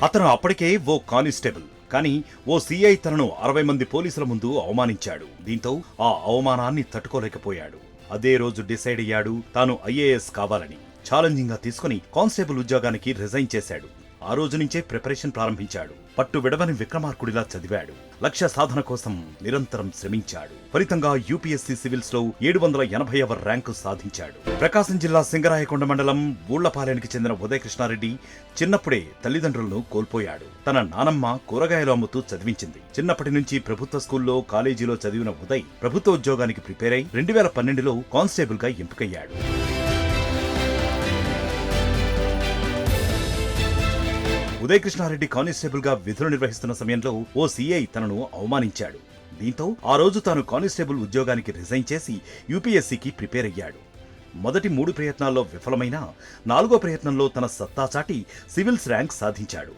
అతను అప్పటికే ఓ కానిస్టేబుల్. కానీ ఓ సీఐ తనను 60 మంది పోలీసుల ముందు అవమానించాడు. దీంతో ఆ అవమానాన్ని తట్టుకోలేకపోయాడు. అదే రోజు డిసైడ్ అయ్యాడు తాను ఐఏఎస్ కావాలని. ఛాలెంజింగ్ గా తీసుకుని కానిస్టేబుల్ ఉద్యోగానికి రిజైన్ చేశాడు. ఆ రోజు నుంచే ప్రిపరేషన్ ప్రారంభించాడు. పట్టు విడవని విక్రమార్కుడిలా చదివాడు. లక్ష్య సాధన కోసం నిరంతరం శ్రమించాడు. ఫలితంగా యూపీఎస్సీ సివిల్స్ లో 780వ ర్యాంకు సాధించాడు. ప్రకాశం జిల్లా సింగరాయకొండ మండలం ఊళ్లపాలెనికి చెందిన ఉదయ కృష్ణారెడ్డి చిన్నప్పుడే తల్లిదండ్రులను కోల్పోయాడు. తన నానమ్మ కూరగాయలు అమ్ముతూ చదివించింది. చిన్నప్పటి నుంచి ప్రభుత్వ స్కూల్లో, కాలేజీలో చదివిన ఉదయ్ ప్రభుత్వ ఉద్యోగానికి ప్రిపేర్ అయి 2012లో కానిస్టేబుల్ గా ఎంపికయ్యాడు. ఉదయ కృష్ణారెడ్డి కానిస్టేబుల్ గా విధులు నిర్వహిస్తున్న సమయంలో ఓ సీఐ తనను అవమానించాడు. దీంతో ఆ రోజు తాను కానిస్టేబుల్ ఉద్యోగానికి రిజైన్ చేసి యూపీఎస్సీకి ప్రిపేర్ అయ్యాడు. మొదటి 3 ప్రయత్నాల్లో విఫలమైనా 4వ ప్రయత్నంలో తన సత్తా చాటి సివిల్స్ ర్యాంక్ సాధించాడు.